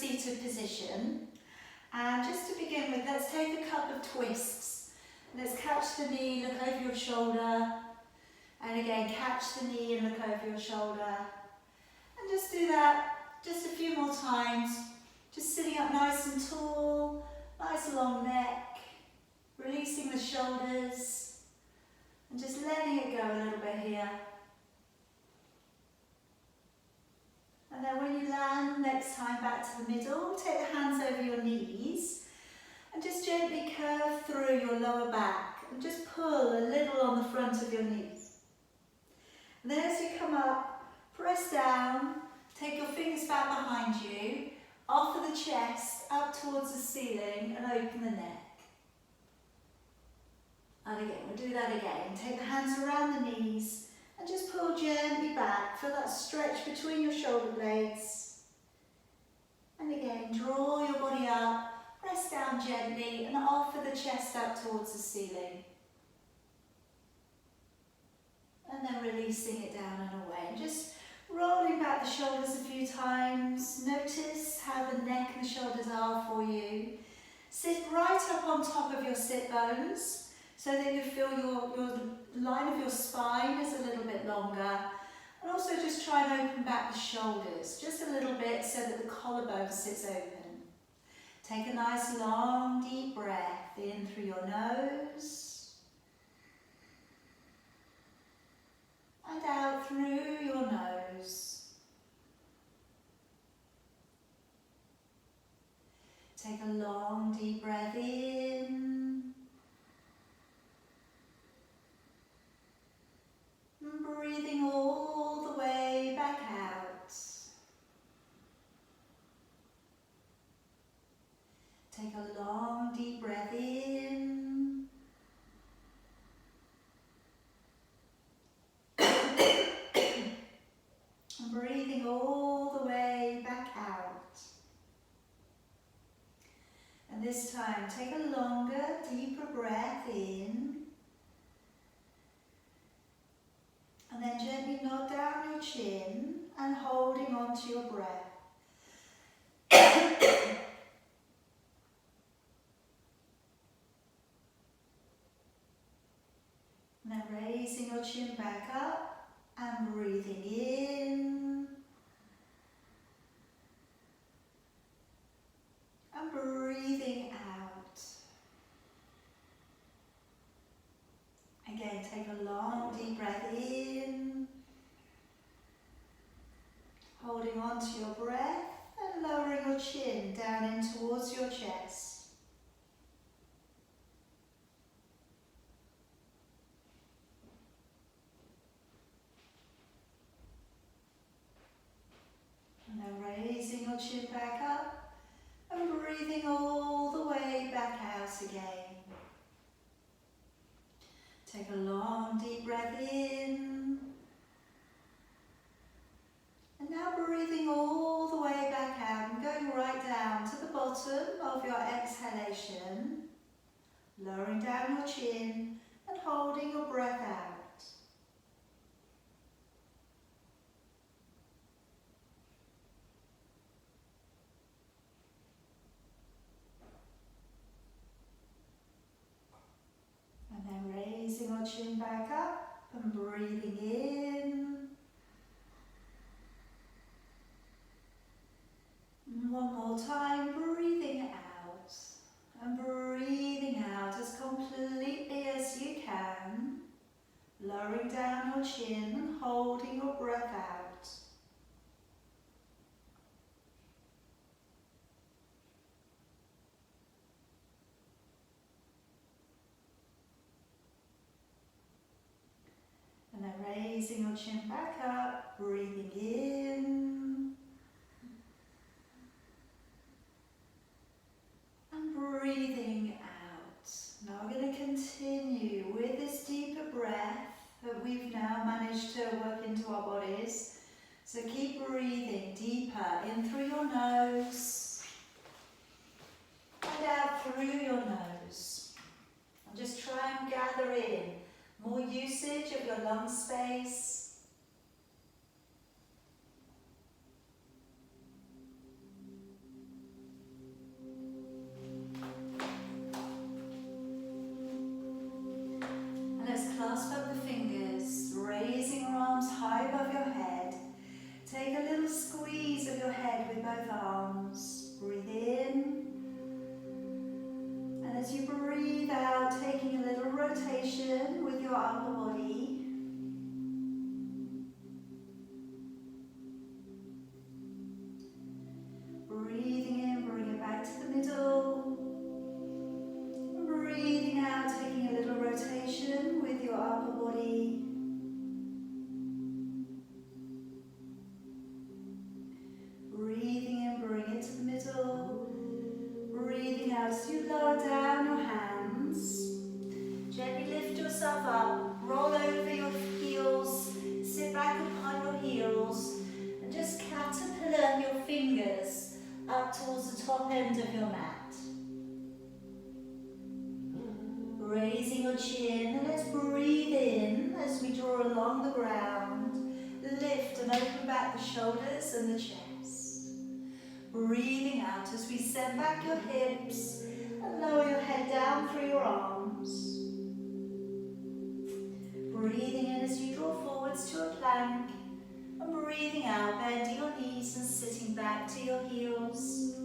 seated position. And just to begin with, let's take a couple of twists. Let's catch the knee, look over your shoulder. And again, catch the knee and look over your shoulder. And just do that just a few more times. Just sitting up nice and tall, nice long neck. Releasing the shoulders. And just letting it go a little bit here. And then when you land, next time back to the middle, take the hands over your knees and just gently curve through your lower back and just pull a little on the front of your knees. And then as you come up, press down, take your fingers back behind you, offer the chest up towards the ceiling and open the neck. And again, we'll do that again. Take the hands around the knees and just pull gently back. Feel that stretch between your shoulder blades. And again, draw your body up, press down gently and offer the chest up towards the ceiling. And then releasing it down and away. Just rolling back the shoulders a few times. Notice how the neck and the shoulders are for you. Sit right up on top of your sit bones, so that you feel your line of your spine is a little bit longer. And also just try and open back the shoulders just a little bit so that the collarbone sits open. Take a nice long deep breath in through your nose and out through your nose. Take a long deep breath in. Breathing all the way back out. Take a long deep breath in. Breathing all the way back out. And this time, take a longer, deeper breath in. And then gently nod down your chin and holding on to your breath. And then raising your chin back up and breathing in. And breathing out. Again, take a long deep breath in, holding on to your breath and lowering your chin down in towards your chest. And then raising your chin back up and breathing all the way back out again. Take a long deep breath in. And now breathing all the way back out and going right down to the bottom of your exhalation. Lowering down your chin and holding your breath out. And then raising our chin back up and breathing in. And one more time, breathing out and breathing out as completely as you can. Lowering down your chin and holding your breath out. And then raising your chin back up, breathing in. And breathing out. Now we're going to continue with this deeper breath that we've now managed to work into our bodies. So keep breathing deeper in through your nose and out through your nose. And just try and gather in more usage of your lung space. end of your mat. Raising your chin, and let's breathe in as we draw along the ground. Lift and open back the shoulders and the chest. Breathing out as we send back your hips and lower your head down through your arms. Breathing in as you draw forwards to a plank. And breathing out, bending your knees and sitting back to your heels.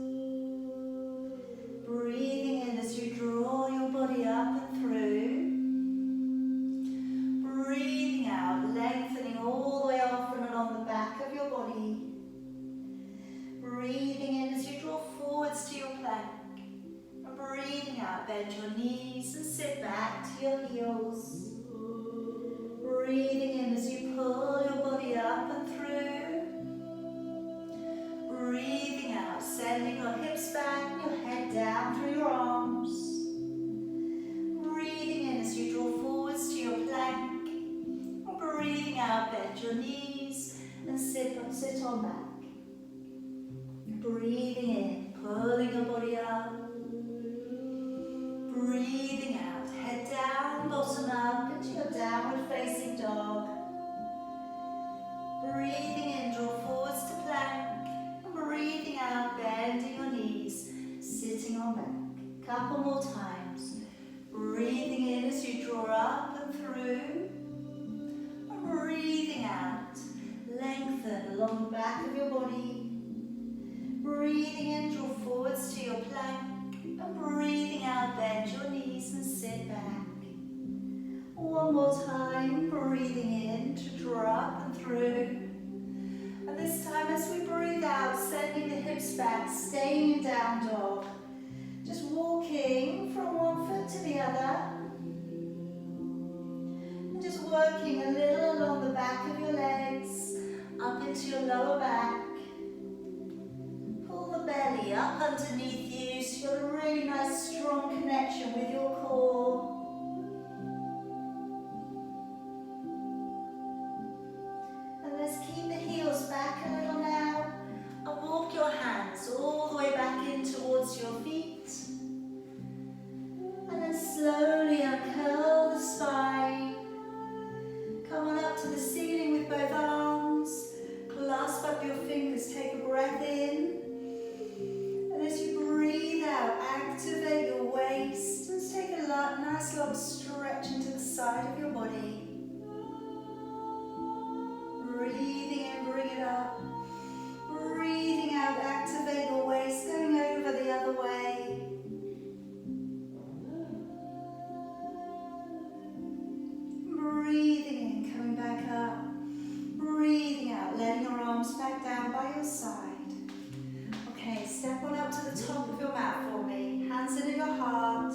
Breathing in as you draw your body up and through. Breathing out, lengthening all the way off and along the back of your body. Breathing in as you draw forwards to your plank. And breathing out, bend your knees and sit back to your heels. Breathing in as you pull your body up and through. Breathing out, sending your hips back and your head down through your arms. Breathing in as you draw forwards to your plank. And breathing out, bend your knees and sit on back. Breathing in, pulling your body up. Breathing out, head down, bottom up into your downward facing dog. Breathing in, draw forwards to plank. And breathing out, bending your knees, sitting on back. Couple more times. Breathing in as you draw up and through. And breathing out, lengthen along the back of your body. Breathing in, draw forwards to your plank. And breathing out, bend your knees and sit back. One more time, breathing in to draw up and through. And this time as we breathe out, sending the hips back, staying in down dog. Just walking from one foot to the other. And just working a little along the back of your legs, up into your lower back. Pull the belly up underneath you so you've got a really nice strong connection with your core. And let's keep the heels back a little now and walk your hands all the way back in towards your feet. And then slowly uncurl the spine. Come on up to the ceiling with both arms. Clasp up your fingers, take a breath in. And as you breathe out, activate your waist and take a nice long stretch into the side of your body. Breathing in, bring it up. Breathing out, activate your waist, going over the other way. Breathing in, coming back up. Breathing out, letting your arms back down by your side. Okay, step on up to the top of your mat for me. Hands into your heart.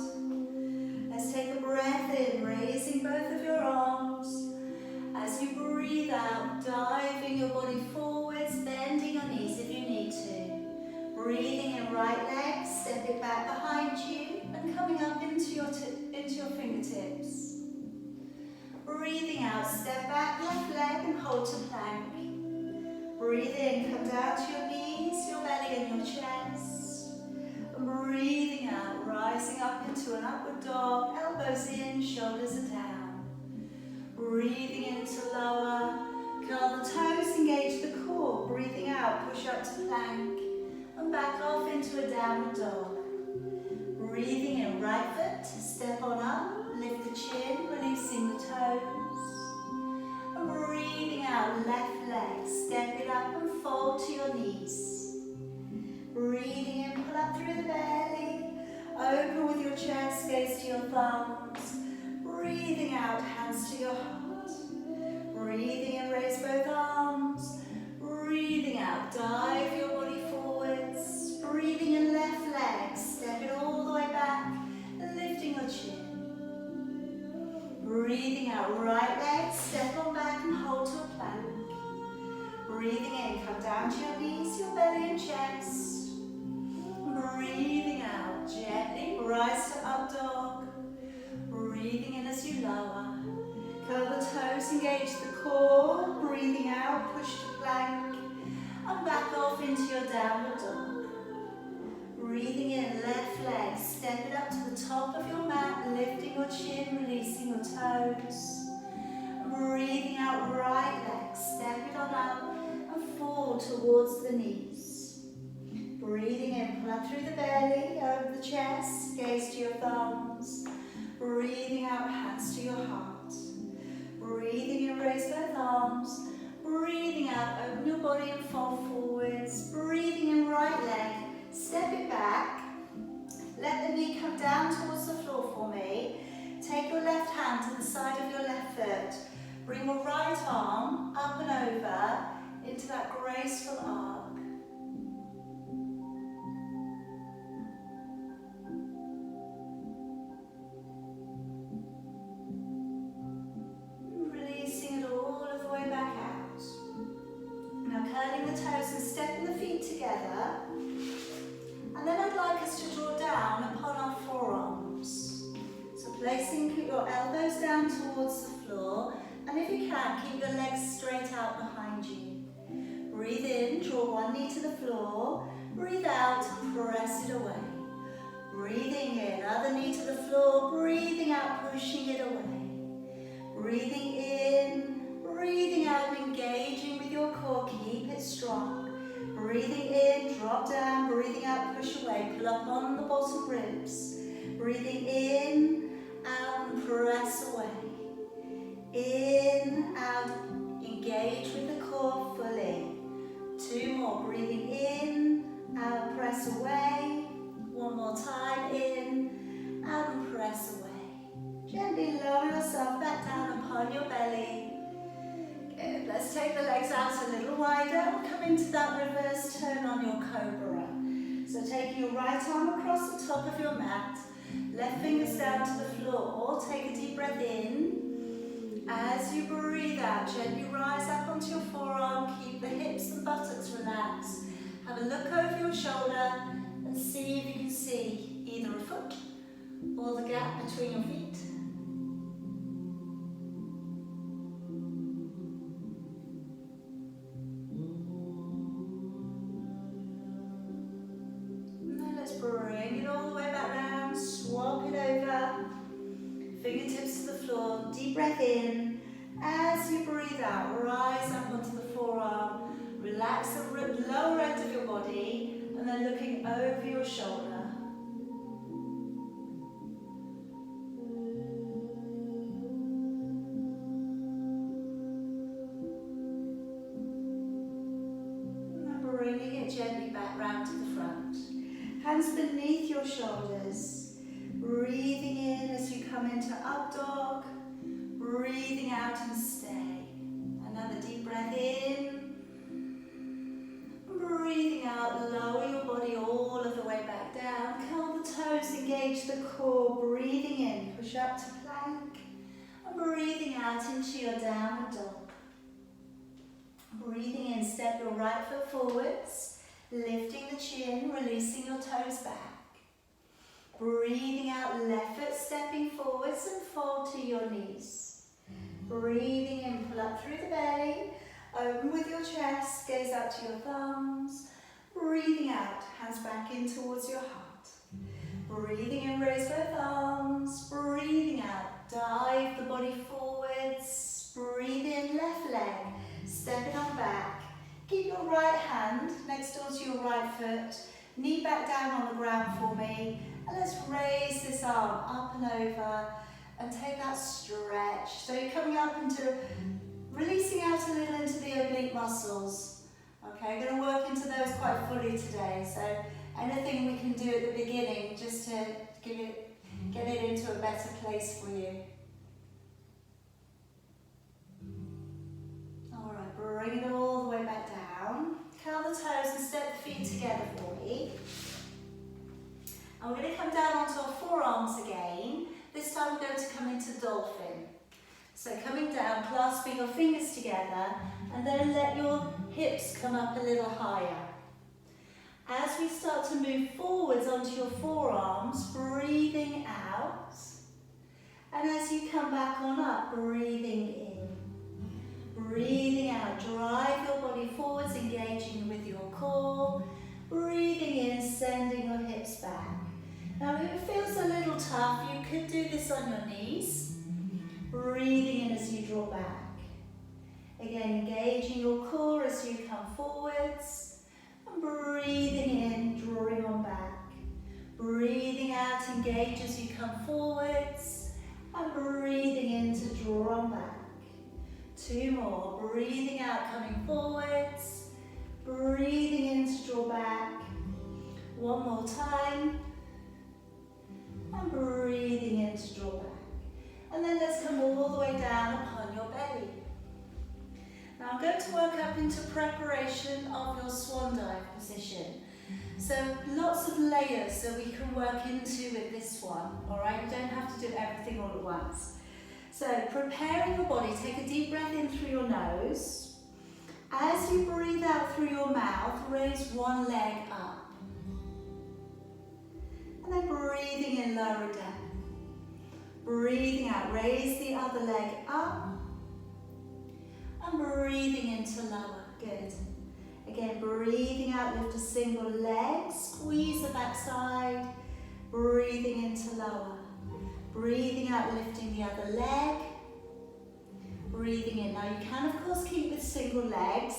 Let's take a breath in, raising both of your arms. As you breathe out, diving your body forwards, bending your knees if you need to. Breathing in right leg, step it back behind you and coming up into your fingertips. Breathing out, step back left leg and hold to plank. Breathe in, come down to your knees, your belly and your chest. And breathing out, rising up into an upward dog, elbows in, shoulders are down. Breathing in to lower, curl the toes, engage the core. Breathing out, push up to plank and back off into a downward dog. Breathing in, right foot, step on up, lift the chin, releasing the toes. And breathing out, left leg, step it up and fold to your knees. Breathing in, pull up through the belly, open with your chest, gaze to your thumbs. Breathing out, hands to your heart. Breathing in, raise both arms. Breathing out, dive your body forwards. Breathing in, left leg, step it all the way back, lifting your chin. Breathing out, right leg, step on back and hold to a plank. Breathing in, come down to your knees, your belly and chest. Breathing out, gently rise to up dog. Breathing in as you lower. Curl the toes, engage the core. Breathing out, push to plank. And back off into your downward dog. Breathing in, left leg, step it up to the top of your mat, lifting your chin, releasing your toes. Breathing out, right leg, step it on up and fall towards the knees. Breathing in, pull up through the belly, over the chest, gaze to your thumbs. Breathing out, hands to your heart. Breathing in, raise both arms. Breathing out, open your body and fall forwards. Breathing in, right leg, step it back. Let the knee come down towards the floor for me. Take your left hand to the side of your left foot. Bring your right arm up and over into that graceful arc. Releasing it all of the way back out. Now curling the toes and stepping the feet together. And then I'd like us to draw down upon our forearms. So placing your elbows down towards the floor, and if you can, keep your legs straight out behind you. Breathe in, draw one knee to the floor. Breathe out, press it away. Breathing in, other knee to the floor. Breathing out, pushing it away. Breathing in, breathing out, engaging with your core, keep it strong. Breathing in, drop down, breathing out, push away, pull up on the bottom ribs. Breathing in, out and press away. In, out, engage with the core fully. Two more, breathing in, out, press away. One more time, in, out and press away. Gently lower yourself back down upon your belly. Good. Let's take the legs out a little wider. Come into that reverse turn on your cobra. So taking your right arm across the top of your mat, left fingers down to the floor. Take a deep breath in. As you breathe out, gently rise up onto your forearm. Keep the hips and buttocks relaxed. Have a look over your shoulder and see if you can see either a foot or the gap between your feet. Bring it all the way back round, swap it over, fingertips to the floor, deep breath in. As you breathe out, rise up onto the forearm, relax the lower end of your body, and then looking over your shoulder. And bringing it gently back round to the front. Hands beneath your shoulders. Breathing in as you come into up dog. Breathing out and stay. Another deep breath in. Breathing out, lower your body all of the way back down. Curl the toes, engage the core. Breathing in, push up to plank. And breathing out into your downward dog. Breathing in, step your right foot forwards. Lifting the chin, releasing your toes back. Breathing out, left foot stepping forwards and fold to your knees. Breathing in, pull up through the belly. Open with your chest, gaze out to your thumbs. Breathing out, hands back in towards your heart. Breathing in, raise both arms. Breathing out, dive the body forwards. Breathe in, left leg, step it on back. Keep your right hand next door to your right foot. Knee back down on the ground for me. And let's raise this arm up and over and take that stretch. So you're coming up into, releasing out a little into the oblique muscles. Okay, I'm going to work into those quite fully today. So anything we can do at the beginning just to get it into a better place for you. All right, bring it all the way back down. Curl the toes and step the feet together for me. And we're going to come down onto our forearms again. This time we're going to come into dolphin. So coming down, clasping your fingers together, and then let your hips come up a little higher. As we start to move forwards onto your forearms, breathing out. And as you come back on up, breathing in. Breathing out, drive your body forwards, engaging with your core. Breathing in, sending your hips fists on your knees. Breathing in as you draw back. Again, engaging your core as you come forwards. And breathing in, drawing on back. Breathing out, engage as you come forwards. And breathing in to draw on back. 2 more. Breathing out, coming forwards. Breathing in to draw back. 1 more time. And breathing in to draw back. And then let's come all the way down upon your belly. Now I'm going to work up into preparation of your swan dive position. So lots of layers so we can work into with this one, all right? You don't have to do everything all at once. So preparing your body, take a deep breath in through your nose. As you breathe out through your mouth, raise one leg up. And then breathing in, lower it down. Breathing out, raise the other leg up. And breathing into lower, good. Again, breathing out, lift a single leg, squeeze the backside, breathing into lower. Breathing out, lifting the other leg, breathing in. Now you can of course keep with single legs,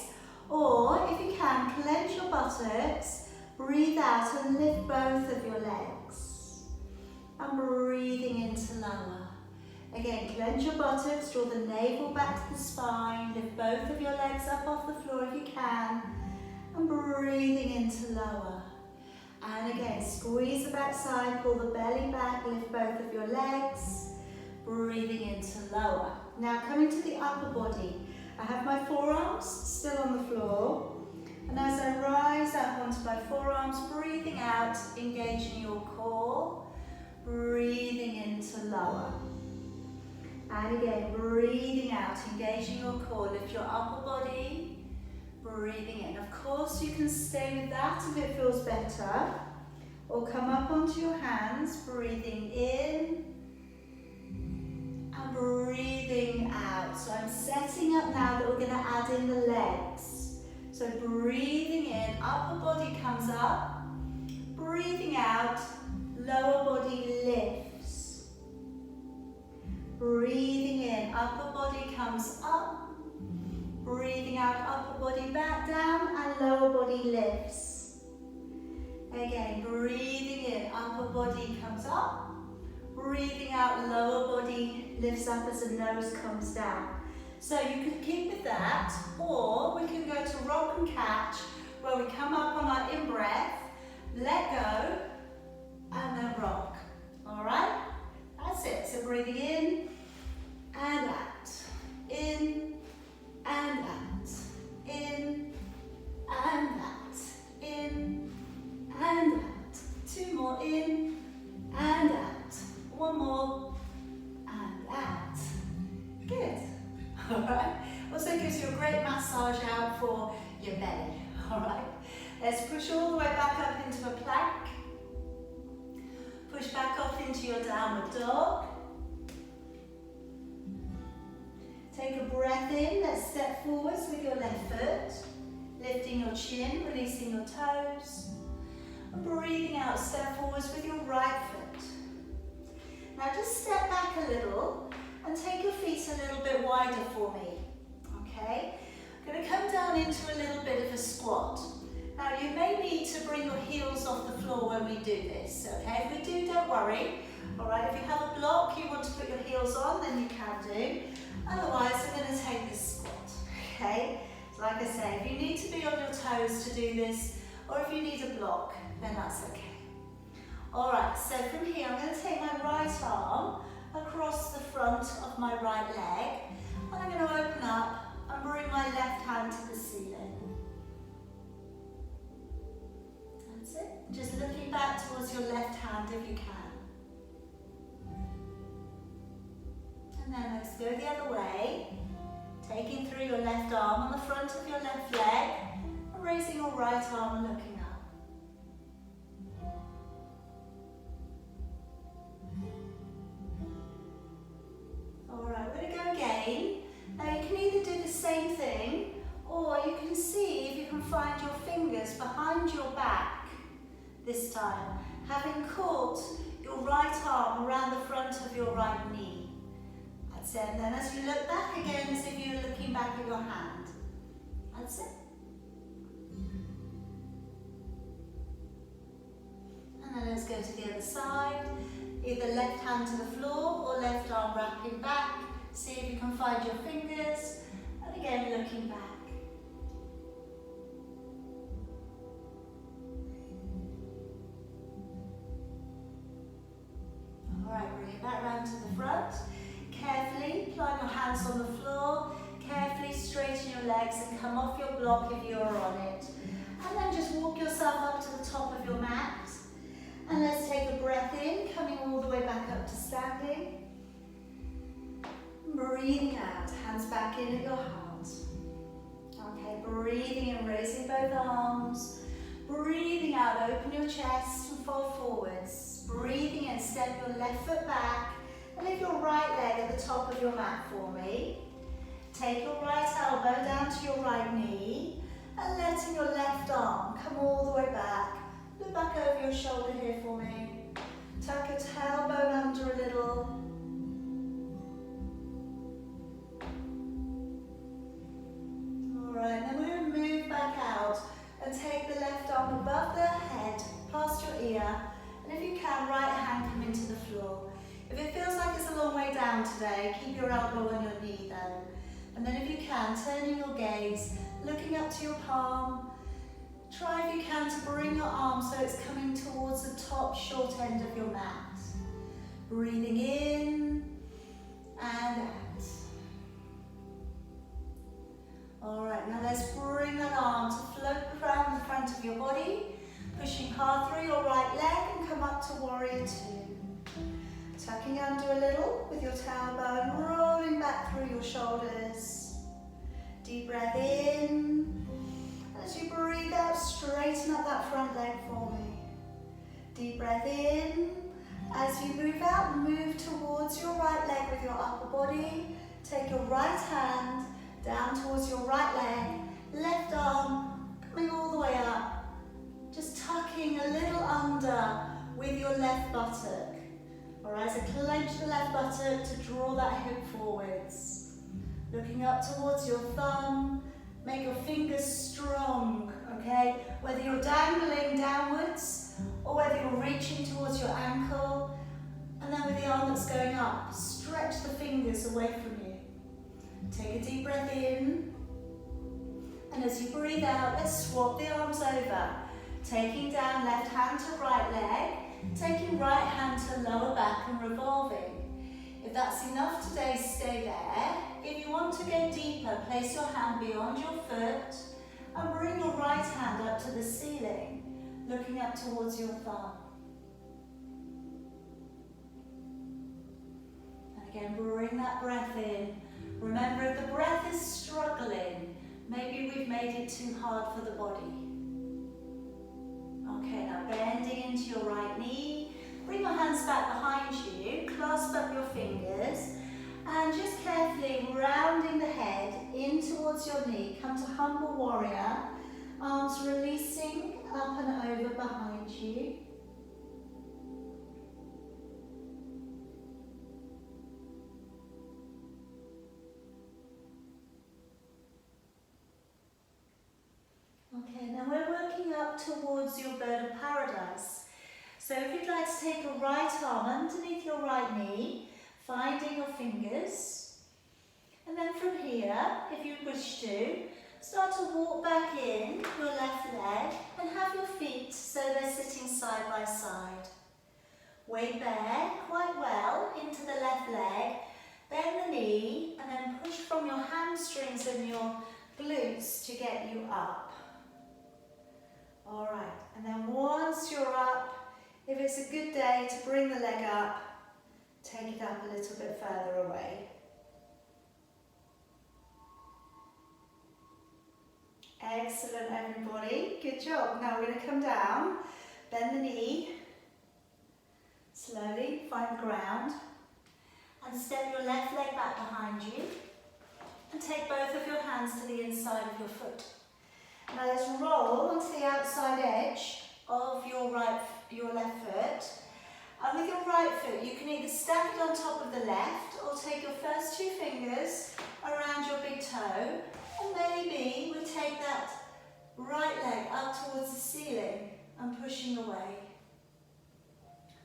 or if you can, clench your buttocks, breathe out and lift both of your legs. And breathing into lower. Again, clench your buttocks, draw the navel back to the spine, lift both of your legs up off the floor if you can, and breathing into lower. And again, squeeze the backside, pull the belly back, lift both of your legs, breathing into lower. Now coming to the upper body, I have my forearms still on the floor, and as I rise up onto my forearms, breathing out, engaging your core, breathing into lower. And again, breathing out, engaging your core, lift your upper body, breathing in. Of course, you can stay with that if it feels better, or come up onto your hands, breathing in, and breathing out. So I'm setting up now that we're going to add in the legs. So breathing in, upper body comes up, breathing out, lower body lifts. Breathing in, upper body comes up. Breathing out, upper body back down and lower body lifts. Again, breathing in, upper body comes up. Breathing out, lower body lifts up as the nose comes down. So you can keep with that, or we can go to rock and catch, where we come up on our in-breath, let go, and then rock. All right? That's it. So breathing in and out, in and out, in and out, in and out. 2 more, in and out. 1 more, and out. Good. All right. Also gives you a great massage out for your belly. All right. Let's push all the way back up into a plank. Push back off into your downward dog. Take a breath in. Let's step forwards with your left foot. Lifting your chin, releasing your toes. And breathing out, step forwards with your right foot. Now just step back a little and take your feet a little bit wider for me. Okay? I'm going to come down into a little bit of a squat. Now you may need to bring your heels off the floor when we do this, okay? If we do, don't worry. Alright, if you have a block, you want to put your heels on, then you can do. Otherwise, I'm going to take this squat, okay? So like I say, if you need to be on your toes to do this, or if you need a block, then that's okay. Alright, so from here, I'm going to take my right arm across the front of my right leg, and I'm going to open up and bring my left hand to the ceiling. That's it. Just looking back towards your left hand if you can. And then let's go the other way, taking through your left arm on the front of your left leg, and raising your right arm and looking up. Alright, we're going to go again. Now you can either do the same thing, or you can see if you can find your fingers behind your back this time, having caught your right arm around the front of your right knee. That's it. And then as you look back again, as if you're looking back at your hand. That's it. And then let's go to the other side. Either left hand to the floor or left arm wrapping back. See if you can find your fingers. And again, looking back. Alright, bring it back round to the front. Carefully plant your hands on the floor. Carefully straighten your legs and come off your block if you're on it. And then just walk yourself up to the top of your mat. And let's take a breath in, coming all the way back up to standing. Breathing out, hands back in at your heart. Okay, breathing in, raising both arms. Breathing out, open your chest and fold forwards. Breathing in, step your left foot back and lift your right leg at the top of your mat for me. Take your right elbow down to your right knee and letting your left arm come all the way back. Look back over your shoulder here for me. Tuck your tailbone under a little. Alright, then we're going to move back out and take the left arm above the head, past your ear, and if you can, right hand come into the floor. If it feels like it's a long way down today, keep your elbow on your knee though. And then if you can, turning your gaze, looking up to your palm. Try if you can to bring your arm so it's coming towards the top short end of your mat. Breathing in and out. Alright, now let's bring that arm to float around the front of your body, pushing hard through your right leg and come up to warrior two. Tucking under a little with your tailbone, rolling back through your shoulders. Deep breath in. As you breathe out, straighten up that front leg for me. Deep breath in. As you move out, move towards your right leg with your upper body. Take your right hand down towards your right leg. Left arm coming all the way up. Just tucking a little under with your left buttock. Alright, so clench the left buttock to draw that hip forwards. Looking up towards your thumb. Make your fingers strong, okay? Whether you're dangling downwards or whether you're reaching towards your ankle, and then with the arm that's going up, stretch the fingers away from you. Take a deep breath in, and as you breathe out, let's swap the arms over. Taking down left hand to right leg, taking right hand to lower back and revolving. If that's enough today, stay there. If you want to go deeper, place your hand beyond your foot and bring your right hand up to the ceiling, looking up towards your thumb. And again, bring that breath in. Remember, if the breath is struggling, maybe we've made it too hard for the body. Okay, now bending into your right knee. Bring your hands back behind you, clasp up your fingers, and just carefully rounding the head in towards your knee. Come to humble warrior, arms releasing up and over behind you. Okay, now we're working up towards your bird of paradise. So if you'd like to take your right arm underneath your right knee, finding your fingers, and then from here, if you wish to, start to walk back in your left leg and have your feet so they're sitting side by side. Weight there quite well into the left leg, bend the knee and then push from your hamstrings and your glutes to get you up. Alright, and then once you're up, if it's a good day to bring the leg up, take it up a little bit further away. Excellent, everybody. Good job. Now we're going to come down, bend the knee, slowly find the ground, and step your left leg back behind you, and take both of your hands to the inside of your foot. Now let's roll onto the outside edge of your left foot, And with your right foot, you can either stack it on top of the left or take your first two fingers around your big toe. And maybe we take that right leg up towards the ceiling and pushing away.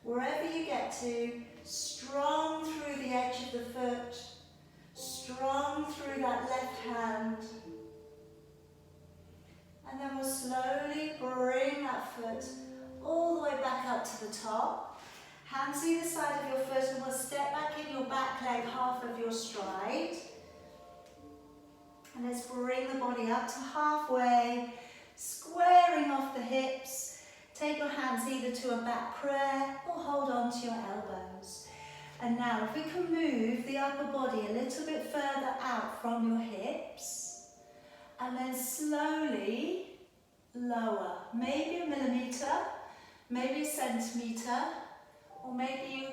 Wherever you get to, strong through the edge of the foot, strong through that left hand. And then we'll slowly bring that foot all the way back up to the top. Hands either side of your foot, and we'll step back in your back leg, half of your stride. And let's bring the body up to halfway, squaring off the hips. Take your hands either to a back prayer or hold on to your elbows. And now if we can move the upper body a little bit further out from your hips, and then slowly lower, maybe a millimetre, maybe a centimetre, or maybe you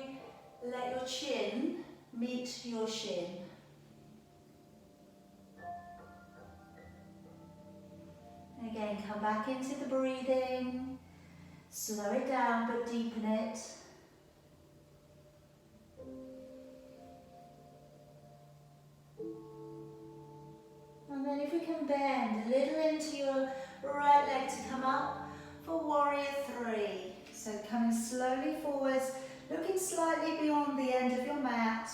let your chin meet your shin. Again, come back into the breathing, slow it down but deepen it. And then if we can bend a little into your right leg to come up for warrior three. So coming slowly forwards, looking slightly beyond the end of your mat,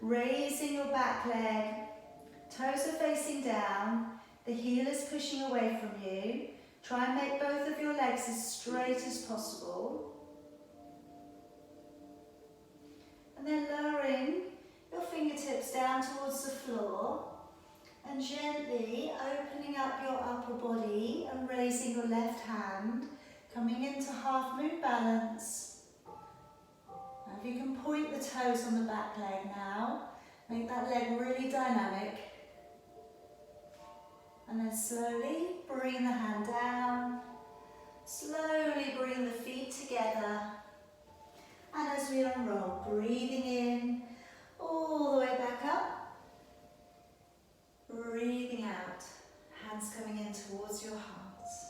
raising your back leg, toes are facing down, the heel is pushing away from you. Try and make both of your legs as straight as possible. And then lowering your fingertips down towards the floor and gently opening up your upper body and raising your left hand, coming into half moon balance. Now if you can point the toes on the back leg now, make that leg really dynamic. And then slowly bring the hand down, slowly bring the feet together. And as we unroll, breathing in, all the way back up, breathing out, hands coming in towards your hearts,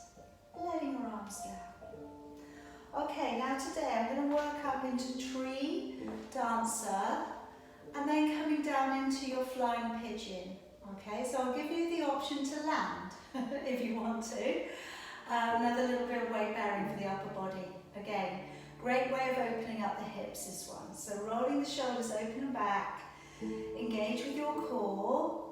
letting your arms down. Okay, now today I'm going to work up into tree dancer and then coming down into your flying pigeon. Okay, so I'll give you the option to land if you want to. Another little bit of weight bearing for the upper body. Again, great way of opening up the hips, this one. So rolling the shoulders open and back, engage with your core,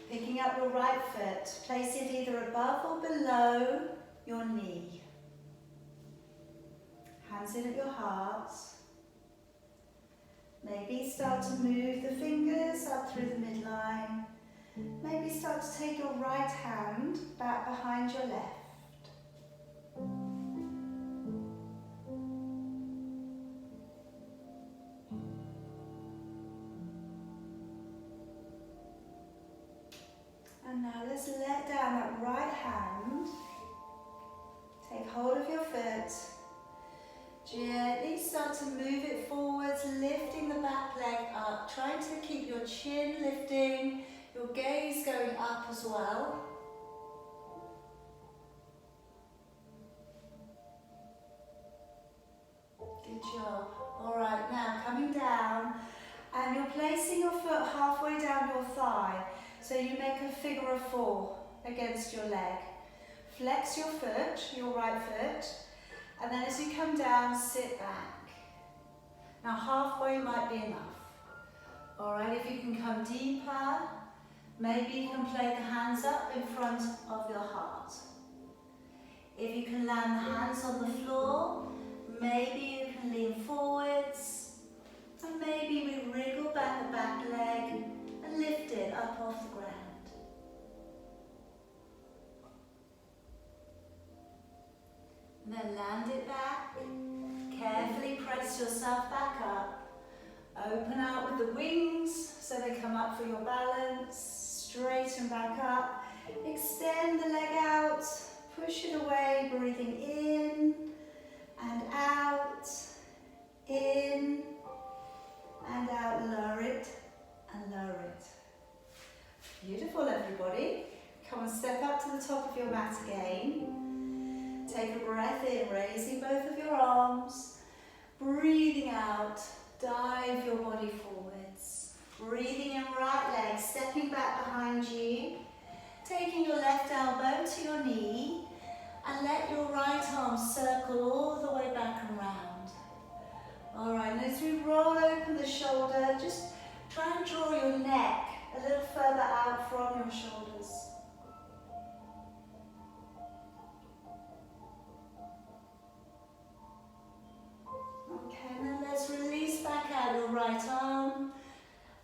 picking up your right foot, place it either above or below your knee. Hands in at your heart. Maybe start to move the fingers up through the midline. Maybe start to take your right hand back behind your left. And now let's let down that right hand. Take hold of your foot. Gently start to move it forwards, lifting the back leg up, trying to keep your chin lifting, your gaze going up as well. Good job. All right, now coming down, and you're placing your foot halfway down your thigh, so you make a figure of four against your leg. Flex your foot, your right foot, and then as you come down, sit back. Now halfway might be enough. All right, if you can come deeper, maybe you can play the hands up in front of your heart. If you can land the hands on the floor, maybe you can lean forwards, and maybe we wriggle back the back leg and lift it up off the ground. And then land it back, carefully press yourself back up. Open out with the wings so they come up for your balance, straighten back up, extend the leg out, push it away, breathing in and out, in and out, lower it and lower it. Beautiful, everybody. Come and step up to the top of your mat again. Take a breath in, raising both of your arms. Breathing out, dive your body forwards. Breathing in, right leg, stepping back behind you. Taking your left elbow to your knee and let your right arm circle all the way back and round. All right, and as we roll open the shoulder, just try and draw your neck a little further out from your shoulders. Okay, and then let's release back out your right arm.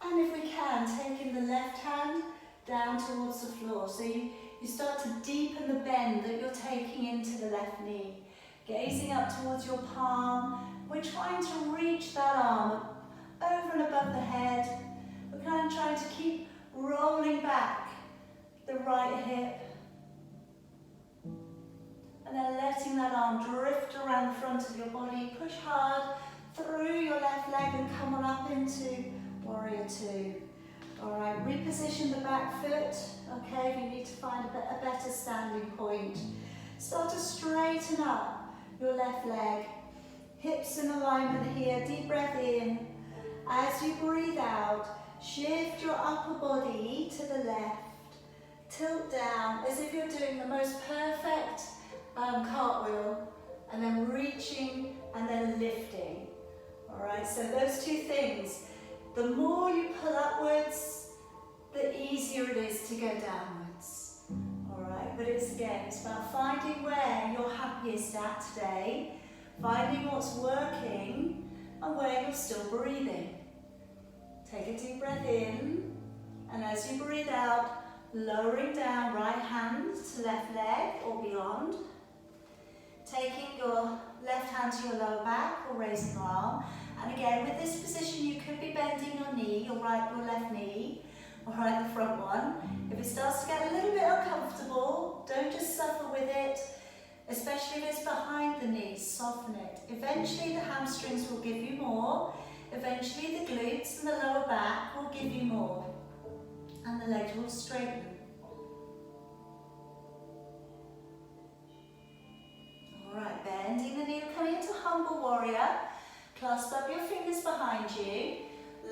And if we can, taking the left hand down towards the floor. So you start to deepen the bend that you're taking into the left knee. Gazing up towards your palm. We're trying to reach that arm over and above the head. We're kind of trying to keep rolling back the right hip. And then letting that arm drift around the front of your body. Push hard through your left leg and come on up into Warrior Two. All right, reposition the back foot. Okay, if you need to find a better standing point. Start to straighten up your left leg. Hips in alignment here. Deep breath in. As you breathe out, shift your upper body to the left. Tilt down as if you're doing the most perfect cartwheel, and then reaching and then lifting. All right, so those two things. The more you pull upwards, the easier it is to go downwards. All right, but it's about finding where you're happiest at today, finding what's working, and where you're still breathing. Take a deep breath in, and as you breathe out, lowering down right hand to left leg or beyond. Taking your left hand to your lower back or raising your arm. And again, with this position, you could be bending your knee, your left knee, or the front one. If it starts to get a little bit uncomfortable, don't just suffer with it, especially if it's behind the knees, soften it. Eventually the hamstrings will give you more, eventually the glutes and the lower back will give you more, and the legs will straighten. Alright, bending the knee, coming into humble warrior. Clasp up your fingers behind you,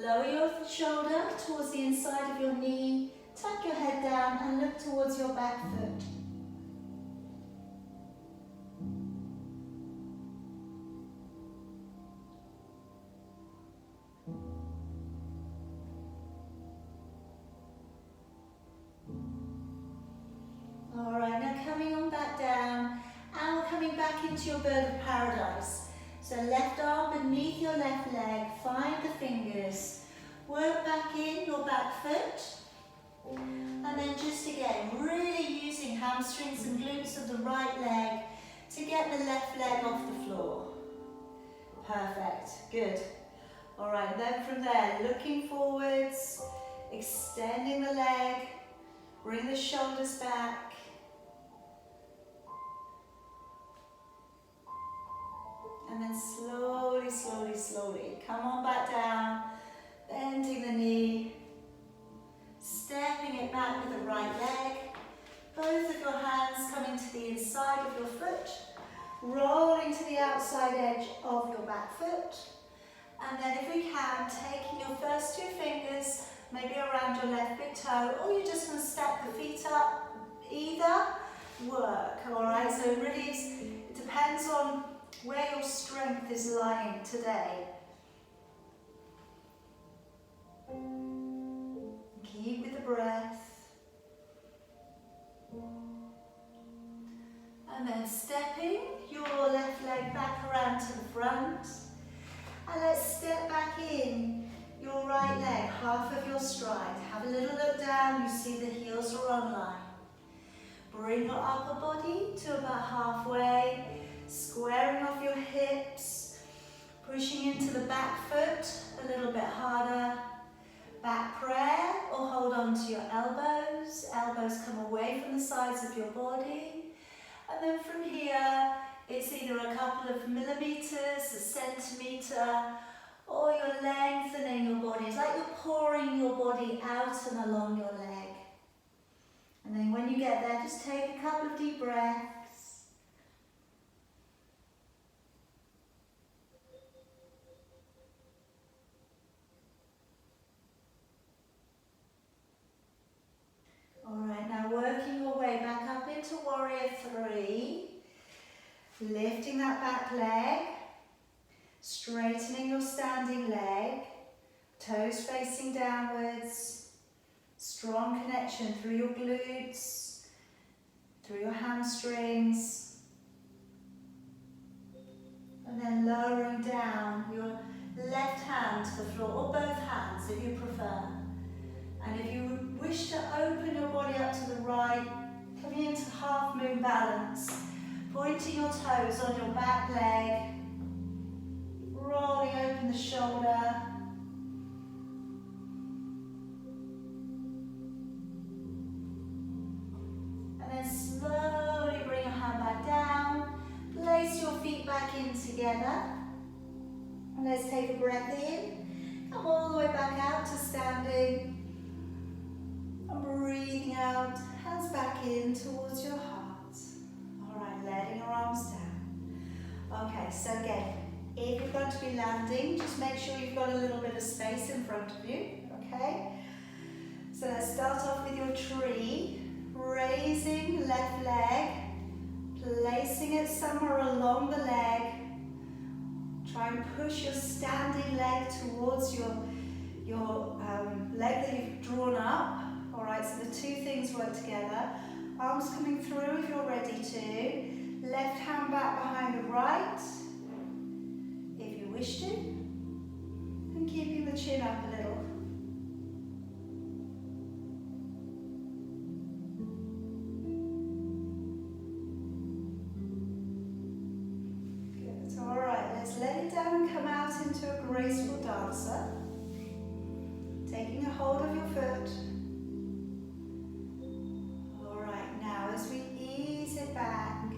lower your shoulder towards the inside of your knee, tuck your head down and look towards your back foot. Alright, now coming on back down, and we're coming back into your bird of paradise. So left arm beneath your left leg, find the fingers, work back in your back foot, and then just again, really using hamstrings and glutes of the right leg to get the left leg off the floor. Perfect, good. All right, then from there, looking forwards, extending the leg, bring the shoulders back. And then slowly, slowly, slowly, come on back down, bending the knee, stepping it back with the right leg, both of your hands coming to the inside of your foot, rolling to the outside edge of your back foot, and then if we can, taking your first two fingers, maybe around your left big toe, or you're just going to step the feet up, either work, all right? So it really is, it depends on where your strength is lying today. Keep with the breath. And then stepping your left leg back around to the front. And let's step back in your right leg, half of your stride. Have a little look down, you see the heels are on line. Bring your upper body to about halfway. Squaring off your hips, pushing into the back foot a little bit harder. Back prayer, or hold on to your elbows. Elbows come away from the sides of your body. And then from here, it's either a couple of millimeters, a centimeter, or you're lengthening your body. It's like you're pouring your body out and along your leg. And then when you get there, just take a couple of deep breaths. 3. Lifting that back leg. Straightening your standing leg. Toes facing downwards. Strong connection through your glutes, through your hamstrings. And then lowering down your left hand to the floor, or both hands if you prefer. And if you wish to open your body up to the right, coming into half moon balance, pointing your toes on your back leg, rolling open the shoulder. And then slowly bring your hand back down, place your feet back in together. And let's take a breath in, come all the way back out to standing. And breathing out, hands back in towards your heart. Alright, letting your arms down. Okay, so again, if you're going to be landing, just make sure you've got a little bit of space in front of you, okay? So let's start off with your tree, raising left leg, placing it somewhere along the leg. Try and push your standing leg towards your leg that you've drawn up. Alright, so the two things work together. Arms coming through if you're ready to. Left hand back behind the right, if you wish to. And keeping the chin up a little. Good, alright, let's let it down and come out into a graceful dancer. Taking a hold of your foot. As we ease it back,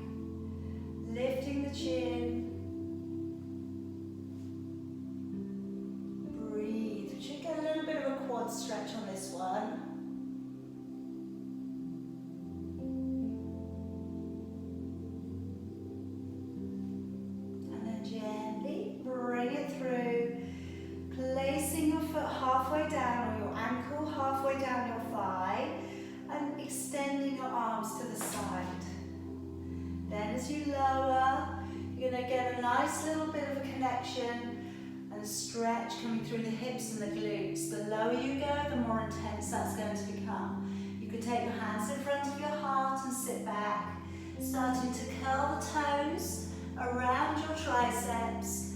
lifting the chin, breathe. We should get a little bit of a quad stretch on this one. And then gently bring it through, placing your foot halfway down, or your ankle halfway down your thigh, and extending your arms to the side. Then as you lower, you're going to get a nice little bit of a connection and a stretch coming through the hips and the glutes. The lower you go, the more intense that's going to become. You could take your hands in front of your heart and sit back, starting to curl the toes around your triceps,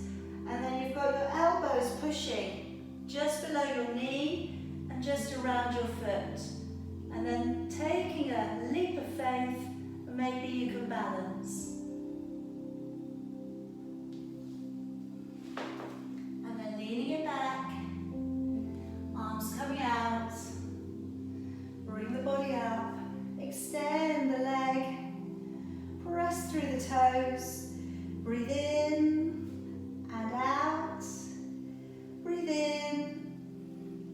and then you've got your elbows pushing just below your knee and just around your foot. And then taking a leap of faith, maybe you can balance. And then leaning it back, arms coming out, bring the body up, extend the leg, press through the toes, breathe in and out, breathe in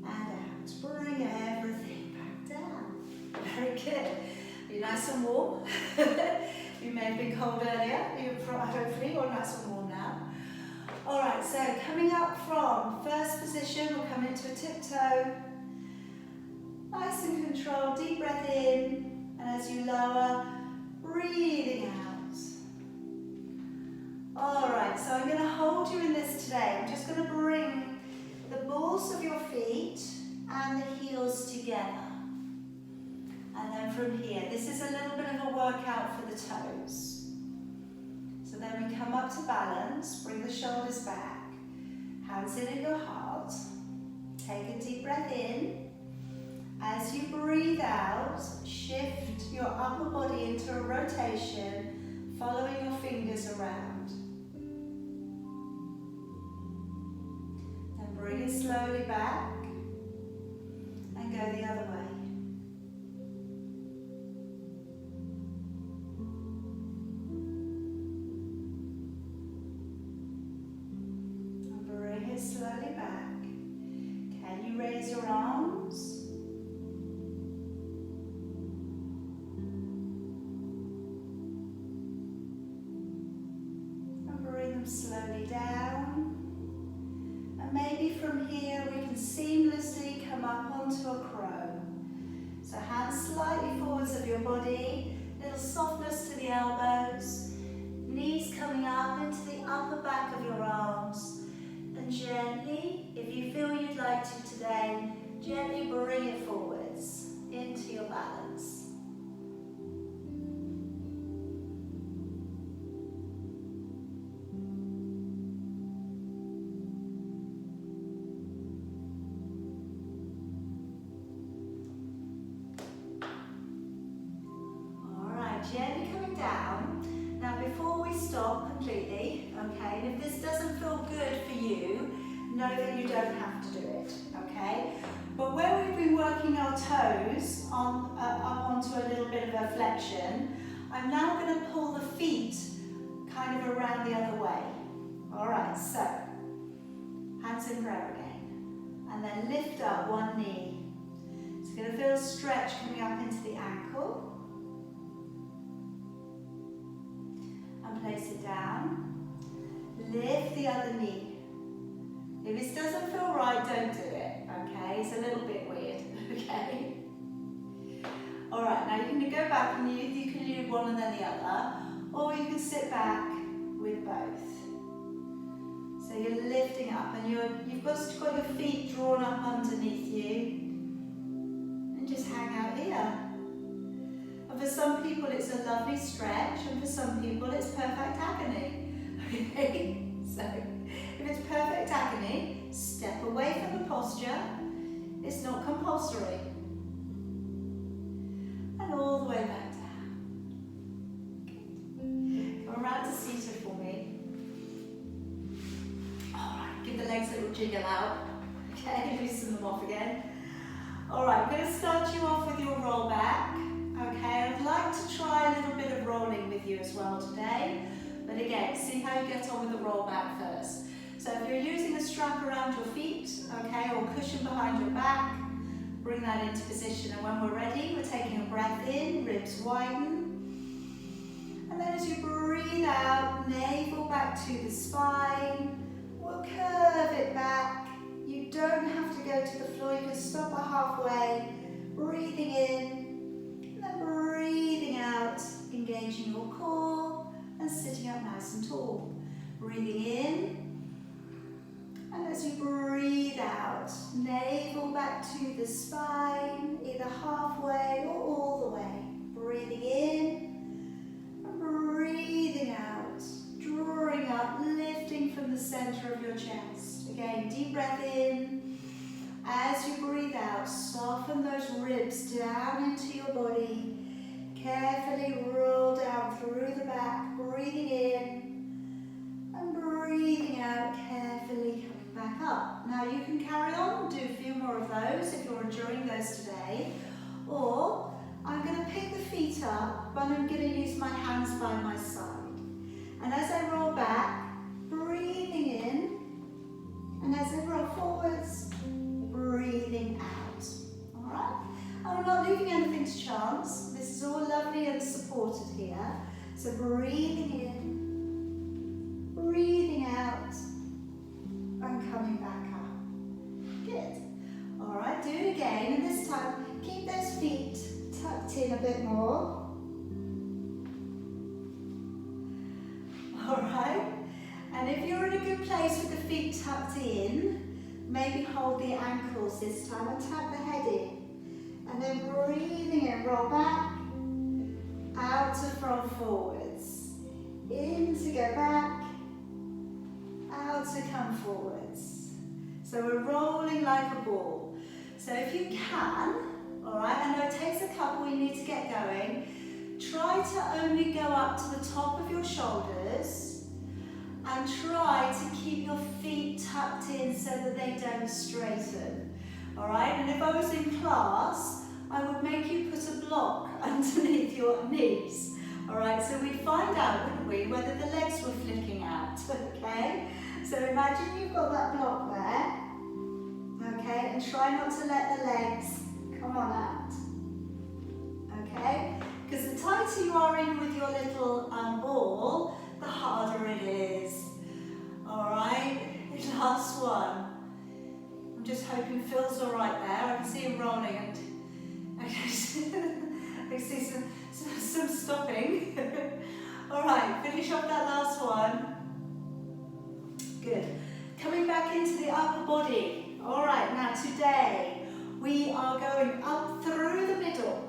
and out, bring everything. Very good. You're nice and warm. You may have been cold earlier. Hopefully you're nice and warm now. Alright, so coming up from first position, we'll come into a tiptoe. Nice and controlled. Deep breath in. And as you lower, breathing out. Alright, so I'm going to hold you in this today. I'm just going to bring the balls of your feet and the heels together. And then from here, this is a little bit of a workout for the toes. So then we come up to balance, bring the shoulders back, hands in at your heart, take a deep breath in. As you breathe out, shift your upper body into a rotation, following your fingers around. Then bring it slowly back and go the other way. Slowly back. Can you raise your arms? And bring them slowly down. And maybe from here we can seamlessly come up onto a crow. So hands slightly forwards of your body, little little softness to the elbows, knees coming up into the upper back of your arms. And gently, if you feel you'd like to today, gently bring it forwards into your balance. Gently coming down. Now before we stop completely, okay, and if this doesn't feel good for you, know that you don't have to do it, okay? But where we've been working our toes on, up onto a little bit of a flexion, I'm now going to pull the feet kind of around the other way. Alright, so hands in prayer again. And then lift up one knee. It's going to feel a stretch coming up into the ankle. Place it down, lift the other knee. If this doesn't feel right, don't do it, okay? It's a little bit weird, okay? Alright, now you can go back and you can do one and then the other, or you can sit back with both. So you're lifting up and you've got your feet drawn up underneath you, and just hang out here. For some people it's a lovely stretch, and for some people it's perfect agony. Okay? So if it's perfect agony, step away from the posture. It's not compulsory. And all the way back down. Good. Come around to seated for me. Alright, give the legs a little jiggle out. Okay, loosen them off again. Alright, I'm going to start you off with your roll back. Okay, I'd like to try a little bit of rolling with you as well today, but again, see how you get on with the roll back first. So if you're using a strap around your feet, okay, or cushion behind your back, bring that into position, and when we're ready, we're taking a breath in, ribs widen, and then as you breathe out, navel back to the spine, we'll curve it back. You don't have to go to the floor, you can stop at halfway, breathing in, breathing out, engaging your core and sitting up nice and tall. Breathing in, and as you breathe out, navel back to the spine, either halfway or all the way. Breathing in and breathing out, drawing up, lifting from the center of your chest. Again, deep breath in. As you breathe out, soften those ribs down into your body. Carefully roll down through the back, breathing in and breathing out, carefully coming back up. Now you can carry on, do a few more of those if you're enjoying those today, or I'm going to pick the feet up, but I'm going to use my hands by my side. And as I roll back, breathing in, and as I roll forwards, breathing out. Alright? And we're not leaving anything to chance. This is all lovely and supported here. So breathing in, breathing out, and coming back up. Good. Alright, do it again. And this time, keep those feet tucked in a bit more. Alright. And if you're in a good place with the feet tucked in, maybe hold the ankles this time and tap the head in. And then breathing in, roll back, out to front forwards. In to go back, out to come forwards. So we're rolling like a ball. So if you can, alright, I know it takes a couple, you need to get going. Try to only go up to the top of your shoulders and try to keep your feet tucked in so that they don't straighten. Alright, and if I was in class, I would make you put a block underneath your knees. Alright, so we'd find out, wouldn't we, whether the legs were flicking out, okay? So imagine you've got that block there, okay, and try not to let the legs come on out, okay? Because the tighter you are in with your little ball, the harder it is. Alright, last one. I'm just hoping Phil's alright there. I can see him rolling and I see some some stopping. All right, finish off that last one. Good. Coming back into the upper body. All right, now today we are going up through the middle.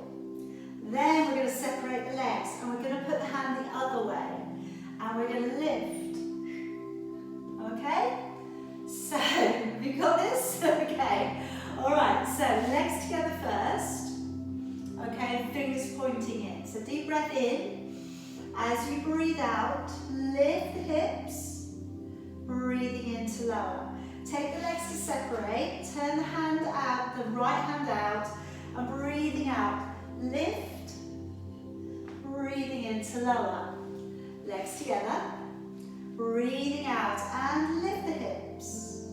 Then we're going to separate the legs and we're going to put the hand the other way. And we're going to lift. Okay? So, have you got this? Okay. All right, so legs together first. Okay, fingers pointing in. So deep breath in. As you breathe out, lift the hips. Breathing into lower. Take the legs to separate. Turn the hand out, the right hand out. And breathing out. Lift. Breathing into lower. Legs together. Breathing out and lift the hips.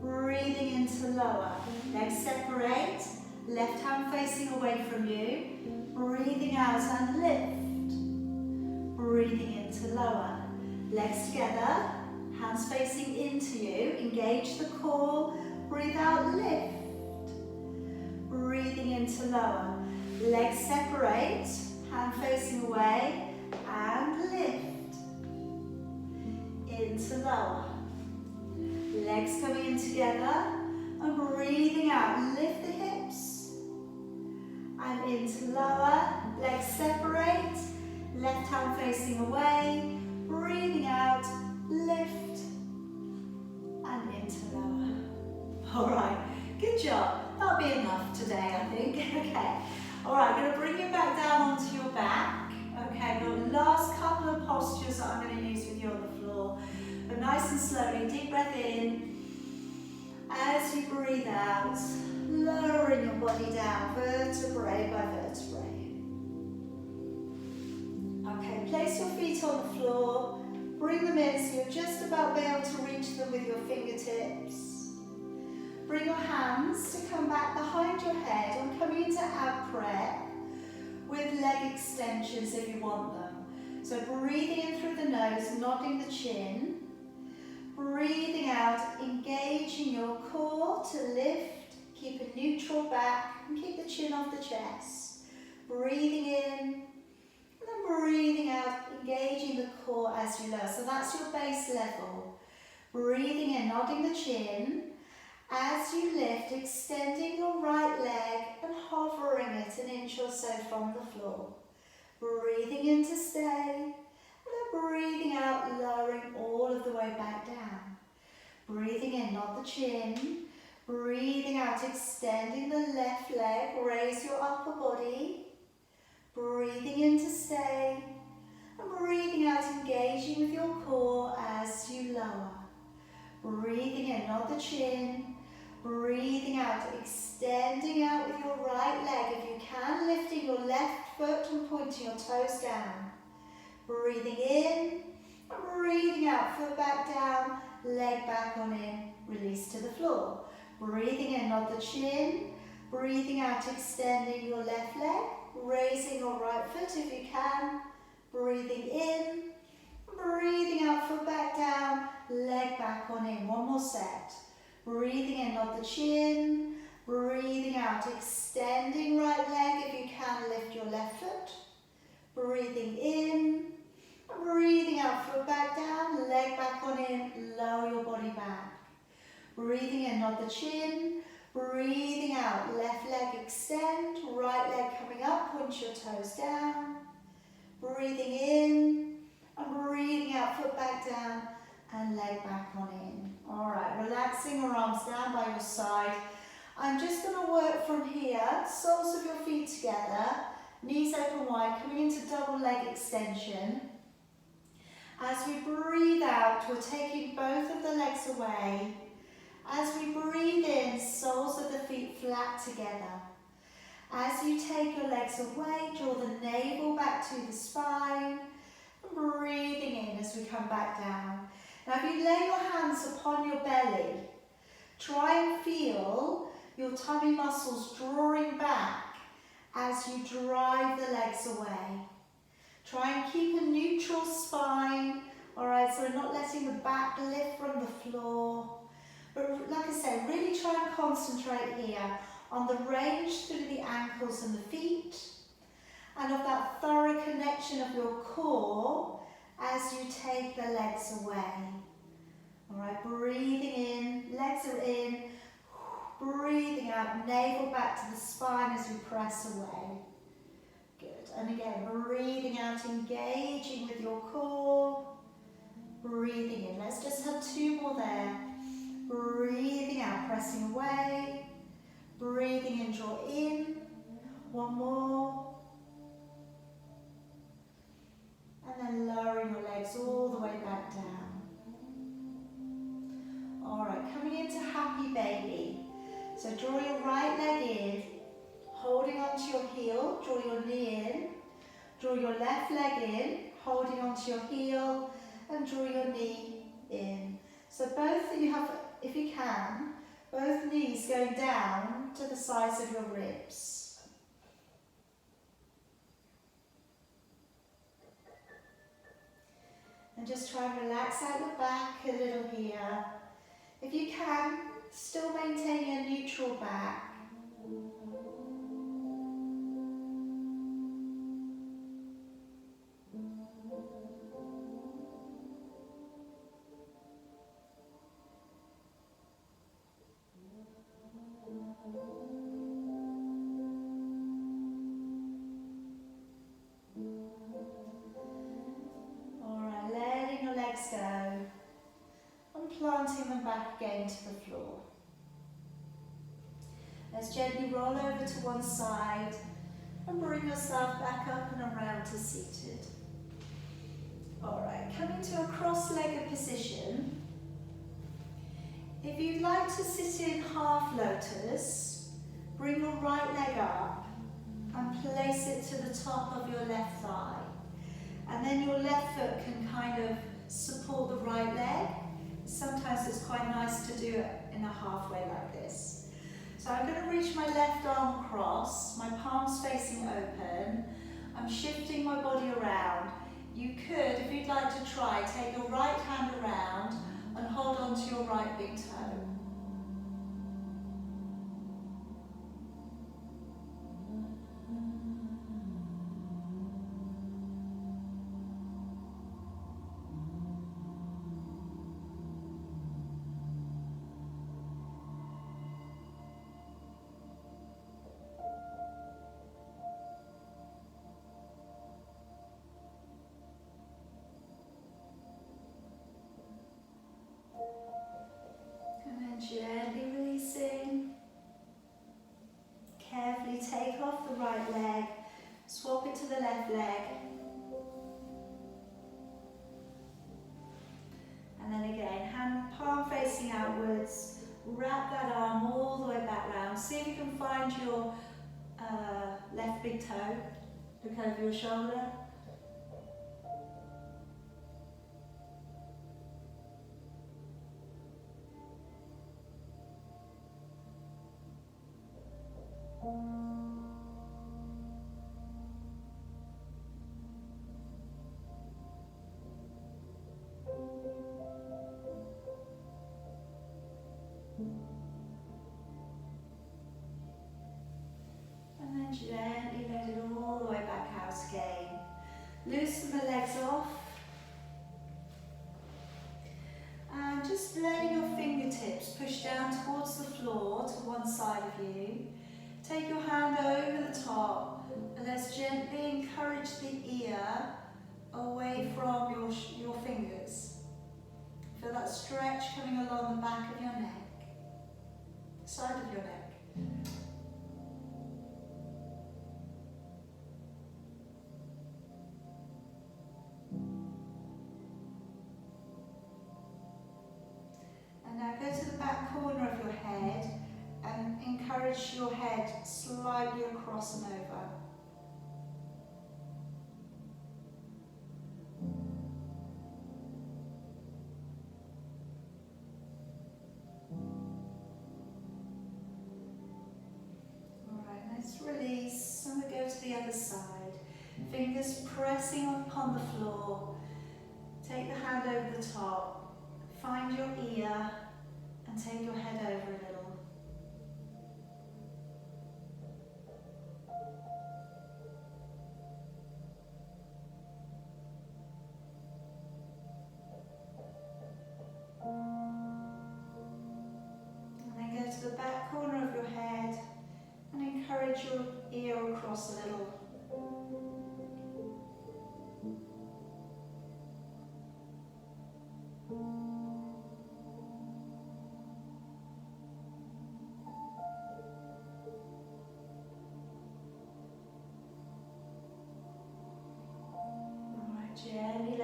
Breathing into lower. Legs separate. Left hand facing away from you. Breathing out and lift. Breathing into lower. Legs together. Hands facing into you. Engage the core. Breathe out, lift. Breathing into lower. Legs separate. Hand facing away and lift. Into lower. Legs coming in together and breathing out. Lift the hips and into lower. Legs separate. Left hand facing away. Breathing out. Lift and into lower. All right, good job. That'll be enough today, I think. Okay. All right, I'm going to bring you back down onto your back. Okay, the last couple of postures that I'm going to use with you on the floor. But nice and slowly, deep breath in. As you breathe out, lowering your body down, vertebrae by vertebrae. Okay, place your feet on the floor. Bring them in so you'll just about be able to reach them with your fingertips. Bring your hands to come back behind your head and coming into ab prayer with leg extensions if you want them. So breathing in through the nose, nodding the chin. Breathing out, engaging your core to lift, keep a neutral back and keep the chin off the chest. Breathing in and then breathing out, engaging the core as you lower. So that's your base level. Breathing in, nodding the chin. As you lift, extending your right leg and hovering it an inch or so from the floor. Breathing in to stay, and then breathing out, lowering all of the way back down. Breathing in, nod the chin. Breathing out, extending the left leg, raise your upper body. Breathing in to stay, and breathing out, engaging with your core as you lower. Breathing in, nod the chin. Breathing out, extending out with your right leg if you can, lifting your left foot and pointing your toes down. Breathing in, and breathing out, foot back down, leg back on in, release to the floor. Breathing in, nod the chin. Breathing out, extending your left leg, raising your right foot if you can. Breathing in, breathing out, foot back down, leg back on in. One more set. Breathing in, nod the chin. Breathing out, extending right leg if you can, lift your left foot. Breathing in, breathing out, foot back down, leg back on in, lower your body back. Breathing in, nod the chin. Breathing out, left leg extend, right leg coming up, point your toes down. Breathing in, and breathing out, foot back down, and leg back on in. All right, relaxing your arms down by your side. I'm just going to work from here, soles of your feet together, knees open wide, coming into double leg extension. As we breathe out, we're taking both of the legs away. As we breathe in, soles of the feet flat together. As you take your legs away, draw the navel back to the spine. Breathing in as we come back down. Now if you lay your hands upon your belly, try and feel your tummy muscles drawing back as you drive the legs away. Try and keep a neutral spine, alright, so we're not letting the back lift from the floor. But like I say, really try and concentrate here on the range through the ankles and the feet, and of that thorough connection of your core as you take the legs away. All right, breathing in, legs are in, breathing out, navel back to the spine as you press away. Good, and again, breathing out, engaging with your core, breathing in. Let's just have 2 more there. Breathing out, pressing away, breathing in, draw in, 1 more. And then lowering your legs all the way back down. All right, coming into happy baby. So draw your right leg in, holding onto your heel, draw your knee in, draw your left leg in, holding onto your heel, and draw your knee in. So both of you have, if you can, both knees going down to the sides of your ribs. And just try and relax out your back a little here. If you can, still maintain a neutral back. Go and planting them back again to the floor. Let's gently roll over to one side and bring yourself back up and around to seated. Alright, coming to a cross-legged position. If you'd like to sit in half lotus, bring your right leg up and place it to the top of your left thigh. And then your left foot can kind of support the right leg. Sometimes it's quite nice to do it in a halfway like this. So I'm going to reach my left arm across, my palms facing open. I'm shifting my body around. You could, if you'd like to try, take your right hand around and hold on to your right big toe. Gently releasing. Carefully take off the right leg, swap it to the left leg. And then again, hand palm facing outwards, wrap that arm all the way back round. See if you can find your left big toe, look over your shoulder. And then gently let it all the way back out again. Loosen the legs off. And just letting your fingertips push down towards the floor to one side of you. Take your hand over the top and let's gently encourage the ear away from your fingers. Feel that stretch coming along the back of your neck, side of your neck. And now go to the back corner of your head and encourage your head slightly across and over. Alright, let's release and we go to the other side. Fingers pressing upon the floor. Take the hand over the top. Find your ear and take your head over a little.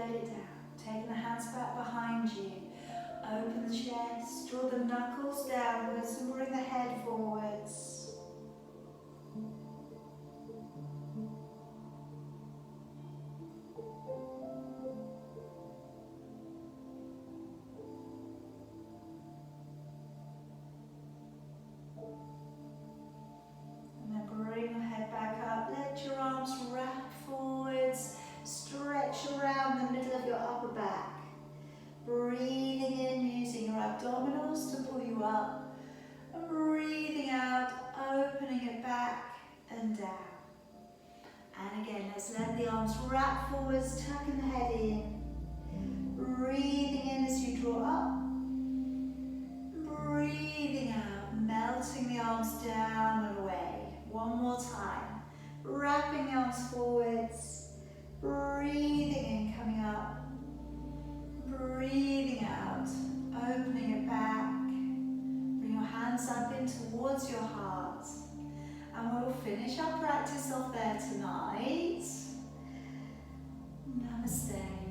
let it down. Taking the hands back behind you. Open the chest, draw the knuckles downwards and bring the head forwards. And then bring your head back up. Let your arms wrap forwards. Stretch around the middle of your upper back. Breathing in, using your abdominals to pull you up. And breathing out, opening it back and down. And again, let's let the arms wrap forwards, tucking the head in. Breathing in as you draw up. Breathing out, melting the arms down and away. One more time. Wrapping the arms forwards. Breathing in, coming up. Breathing out, opening it back. Bring your hands up in towards your heart. And we'll finish our practice off there tonight. Namaste.